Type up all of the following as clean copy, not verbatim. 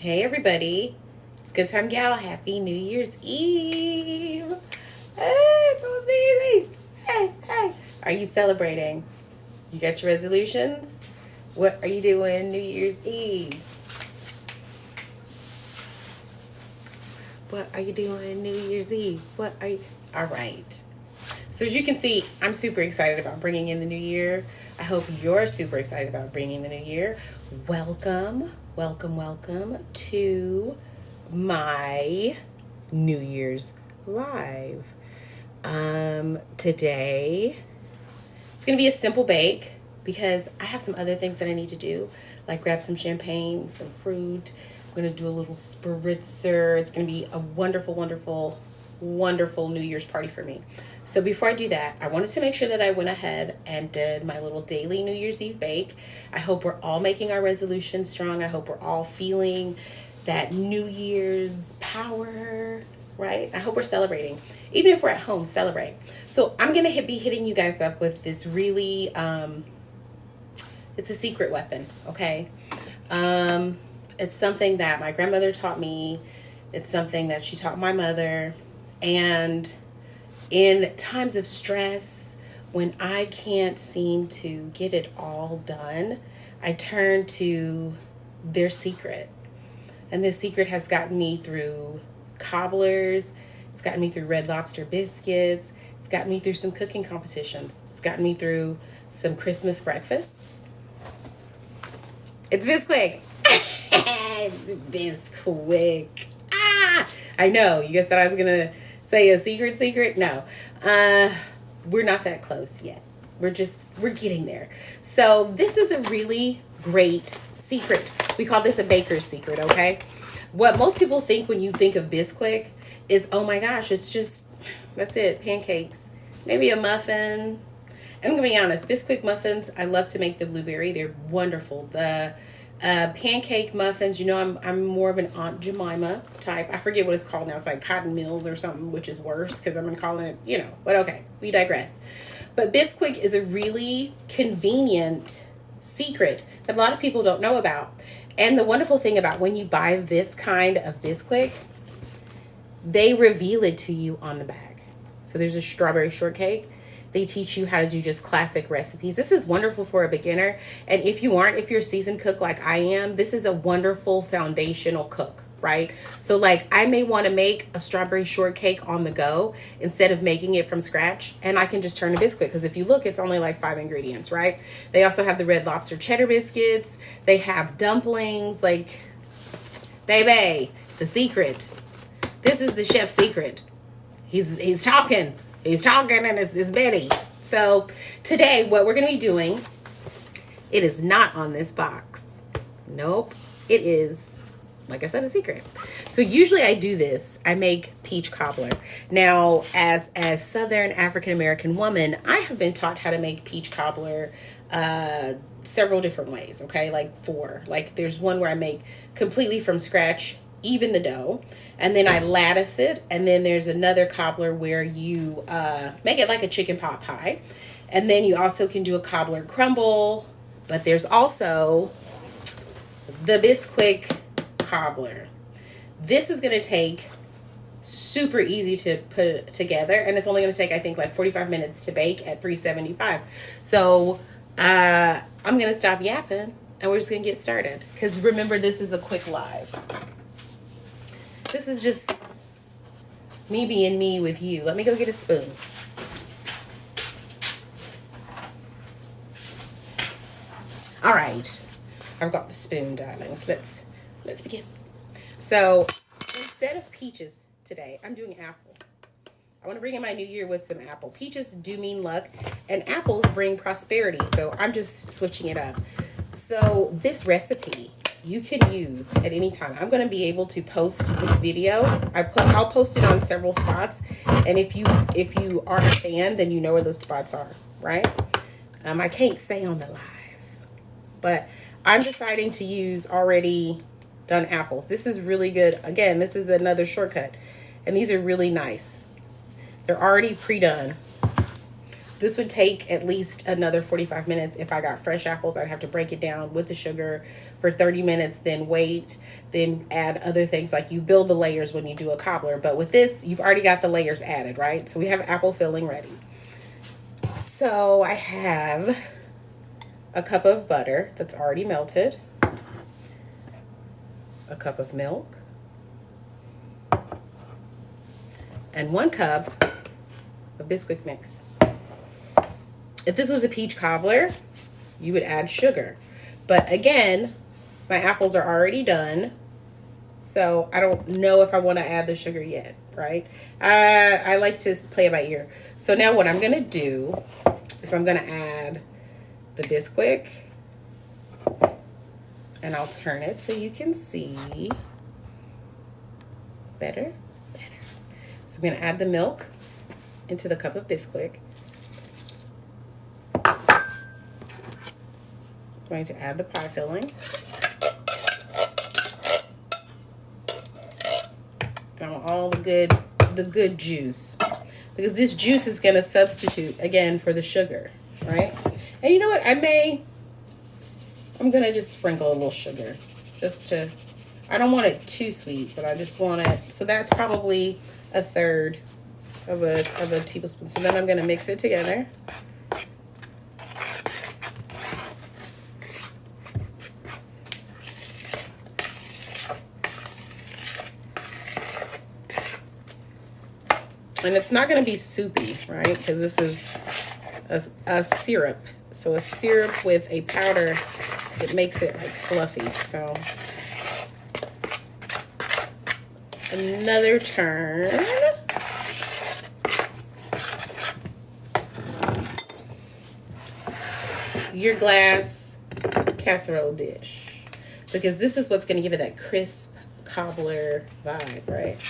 Hey everybody, it's Good Time Gal. Happy New Year's Eve. Hey, it's almost New Year's Eve. Hey. Are you celebrating? You got your resolutions? What are you doing New Year's Eve? What are you doing New Year's Eve? All right. So as you can see, I'm super excited about bringing in the new year. I hope you're super excited about bringing the new year. Welcome to my New Year's Live. Today, it's going to be a simple bake because I have some other things that I need to do, like grab some champagne, some fruit. I'm going to do a little spritzer. It's going to be a wonderful New Year's party for me. So before I do that, I wanted to make sure that I went ahead and did my little daily New Year's Eve bake. I hope we're all making our resolutions strong. I hope we're all feeling that New Year's power, right? I hope we're celebrating. Even if we're at home, celebrate. So I'm going to be hitting you guys up with this really, it's a secret weapon, okay? It's something that my grandmother taught me. It's something that she taught my mother. And in times of stress, when I can't seem to get it all done, I turn to their secret. And this secret has gotten me through Cobblers. It's gotten me through Red Lobster biscuits. It's gotten me through some cooking competitions. It's gotten me through some Christmas breakfasts. It's Bisquick. It's Bisquick. I know. You guys thought I was going to say a secret? No. We're not that close yet. We're getting there. So this is a really great secret. We call this a baker's secret, okay? What most people think when you think of Bisquick is, oh my gosh, that's it, pancakes. Maybe a muffin. I'm going to be honest, Bisquick muffins, I love to make the blueberry. They're wonderful. The pancake muffins, I'm more of an Aunt Jemima type. I forget what it's called now. It's like Cotton Mills or something, which is worse because I'm going to call it, but okay, we digress. But Bisquick is a really convenient secret that a lot of people don't know about. And the wonderful thing about when you buy this kind of Bisquick, they reveal it to you on the bag. So there's a strawberry shortcake. They teach you how to do just classic recipes. This is wonderful for a beginner. And if you're a seasoned cook like I am, this is a wonderful foundational cook, right? So like I may want to make a strawberry shortcake on the go instead of making it from scratch. And I can just turn to Bisquick because if you look, it's only like 5 ingredients, right? They also have the Red Lobster cheddar biscuits. They have dumplings, like, baby, the secret. This is the chef's secret. He's talking. He's talking and it's Betty. So today what we're going to be doing, it is not on this box. Nope. It is, like I said, a secret. So usually I do this. I make peach cobbler. Now, as Southern African American woman, I have been taught how to make peach cobbler several different ways, okay? Like 4. Like there's one where I make completely from scratch, even the dough, and then I lattice it, and then there's another cobbler where you make it like a chicken pot pie, and then you also can do a cobbler crumble, but there's also the Bisquick cobbler. This is going to take super easy to put together, and it's only going to take, I think, like 45 minutes to bake at 375. So I'm going to stop yapping, and we're just going to get started, because remember, this is a quick live. This is just me being me with you. Let me go get a spoon. All right. I've got the spoon, darlings. Let's begin. So instead of peaches today, I'm doing apple. I want to bring in my new year with some apple. Peaches do mean luck, and apples bring prosperity. So I'm just switching it up. So this recipe you can use at any time. I'm going to be able to post this video. I'll post it on several spots, and if you are a fan, then you know where those spots are, right? I can't say on the live, but I'm deciding to use already done apples. This is really good. Again, this is another shortcut, and these are really nice. They're already pre-done. This would take at least another 45 minutes. If I got fresh apples, I'd have to break it down with the sugar for 30 minutes, then wait, then add other things. Like you build the layers when you do a cobbler. But with this, you've already got the layers added, right? So we have apple filling ready. So I have a cup of butter that's already melted, a cup of milk, and 1 cup of Bisquick mix. If this was a peach cobbler, you would add sugar. But again, my apples are already done, so I don't know if I want to add the sugar yet, right? I like to play it by ear. So now what I'm going to do is I'm going to add the Bisquick, and I'll turn it so you can see better. So I'm going to add the milk into the cup of Bisquick. Going to add the pie filling. Got all the good juice, because this juice is going to substitute again for the sugar, right? And you know what? I'm going to just sprinkle a little sugar, I don't want it too sweet, but I just want it. So that's probably 1/3 of a tablespoon. So then I'm going to mix it together. And it's not going to be soupy, right? Because this is a syrup. So a syrup with a powder, it makes it like fluffy. So another turn. Your glass casserole dish. Because this is what's going to give it that crisp cobbler vibe, right?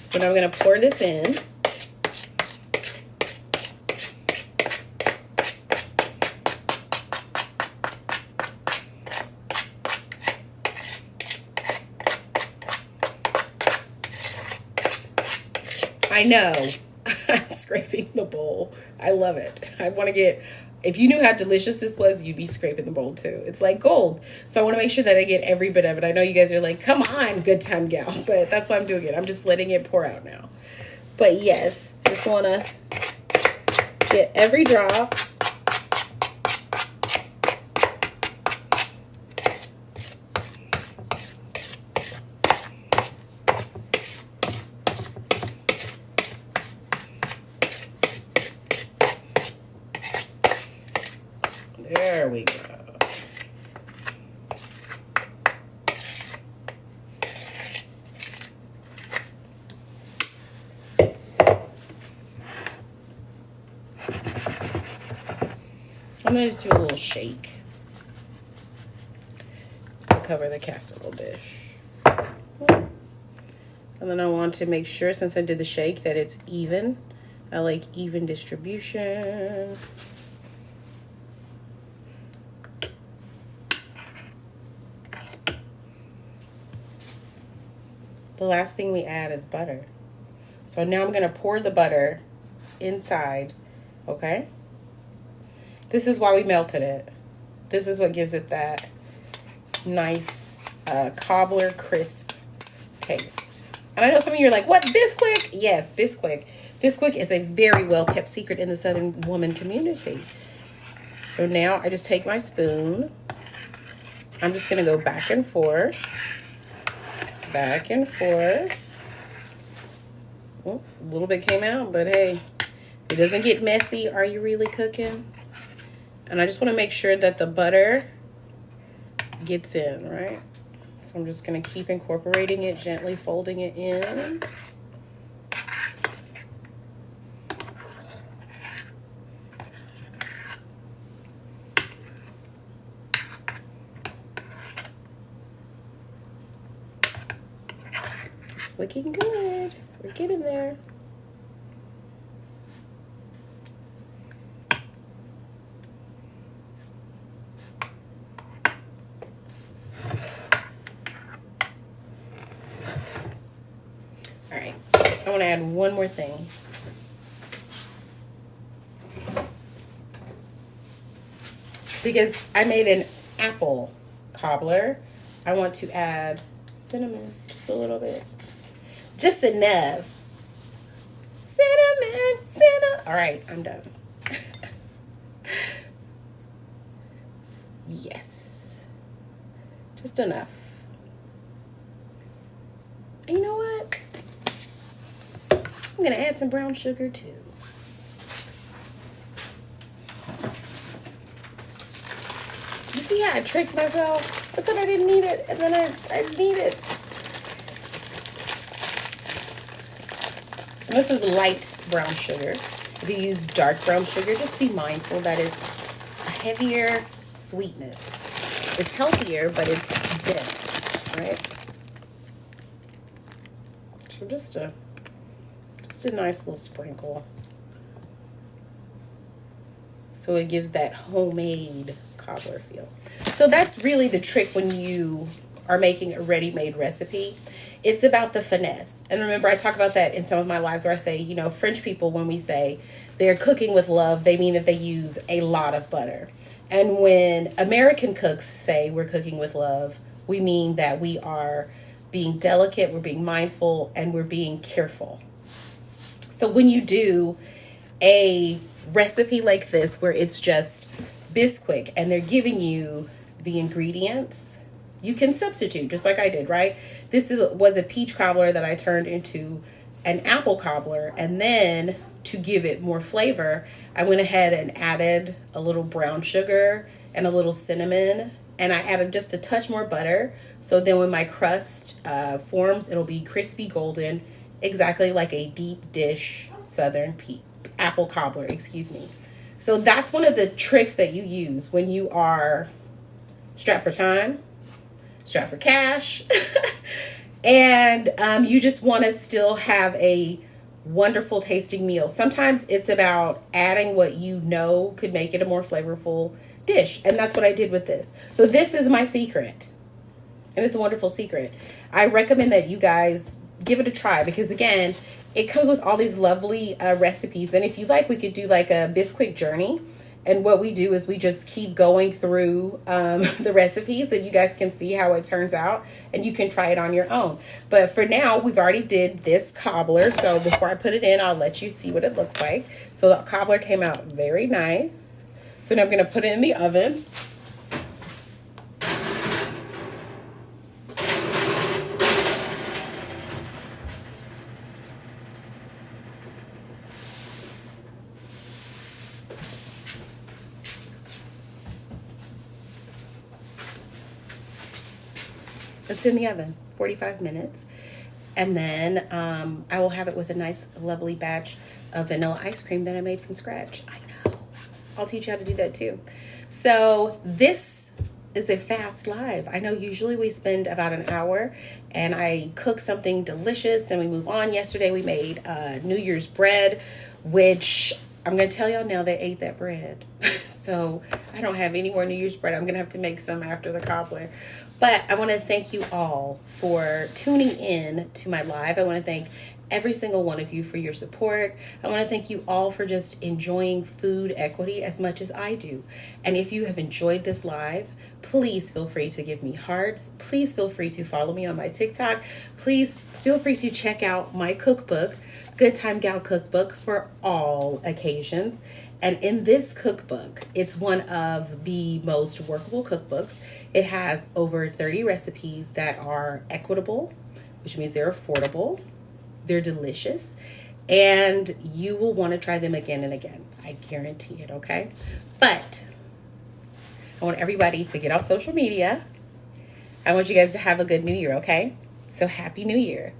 So now I'm going to pour this in. I know. I'm scraping the bowl. I love it. I want to get, if you knew how delicious this was, you'd be scraping the bowl too. It's like gold. So I want to make sure that I get every bit of it. I know you guys are like, come on, good time gal. But that's why I'm doing it. I'm just letting it pour out now. But yes, just want to get every drop. There we go. I'm going to just do a little shake. I'll cover the casserole dish. And then I want to make sure, since I did the shake, that it's even. I like even distribution. The last thing we add is butter. So now I'm going to pour the butter inside, okay? This is why we melted it. This is what gives it that nice cobbler crisp taste. And I know some of you are like, what, Bisquick? Yes, Bisquick. Bisquick is a very well-kept secret in the Southern woman community. So now I just take my spoon. I'm just going to go back and forth. Back and forth. Oh, a little bit came out, but hey, it doesn't get messy. Are you really cooking? And I just want to make sure that the butter gets in, right? So I'm just going to keep incorporating it, gently folding it in. Looking good. We're getting there. All right. I want to add one more thing. because I made an apple cobbler, I want to add cinnamon just a little bit. Just enough. Cinnamon, cinnamon. All right, I'm done. Yes. Just enough. And you know what? I'm going to add some brown sugar too. You see how I tricked myself? I said I didn't need it, and then I need it. And this is light brown sugar. If you use dark brown sugar, just be mindful that it's a heavier sweetness. It's healthier, but it's dense, right? So just a nice little sprinkle. So it gives that homemade cobbler feel. So that's really the trick when you are making a ready-made recipe. It's about the finesse. And remember, I talk about that in some of my lives where I say, you know, French people, when we say they're cooking with love, they mean that they use a lot of butter. And when American cooks say we're cooking with love, we mean that we are being delicate, we're being mindful, and we're being careful. So when you do a recipe like this where it's just Bisquick and they're giving you the ingredients, you can substitute just like I did, right? This was a peach cobbler that I turned into an apple cobbler, and then to give it more flavor, I went ahead and added a little brown sugar and a little cinnamon, and I added just a touch more butter. So then when my crust forms, it'll be crispy golden, exactly like a deep dish southern apple cobbler, excuse me. So that's one of the tricks that you use when you are strapped for time, strapped for cash, and you just want to still have a wonderful tasting meal. Sometimes it's about adding what you know could make it a more flavorful dish, and that's what I did with this. So this is my secret, and it's a wonderful secret. I recommend that you guys give it a try, because again, it comes with all these lovely recipes. And if you like, we could do like a Bisquick journey. And what we do is we just keep going through the recipes, and you guys can see how it turns out, and you can try it on your own. But for now, we've already did this cobbler. So before I put it in, I'll let you see what it looks like. So the cobbler came out very nice. So now I'm going to put it in the oven. It's in the oven, 45 minutes. And then I will have it with a nice, lovely batch of vanilla ice cream that I made from scratch. I know. I'll teach you how to do that too. So this is a fast live. I know usually we spend about an hour and I cook something delicious and we move on. Yesterday we made New Year's bread, which I'm going to tell y'all now they ate that bread. So I don't have any more New Year's bread. I'm going to have to make some after the cobbler. But I want to thank you all for tuning in to my live. I want to thank every single one of you for your support. I want to thank you all for just enjoying food equity as much as I do. And if you have enjoyed this live, please feel free to give me hearts. Please feel free to follow me on my TikTok. Please feel free to check out my cookbook, Good Time Gal Cookbook for all occasions. And in this cookbook, it's one of the most workable cookbooks. It has over 30 recipes that are equitable, which means they're affordable, they're delicious, and you will want to try them again and again. I guarantee it, okay? But I want everybody to get off social media. I want you guys to have a good new year, okay? So happy new year.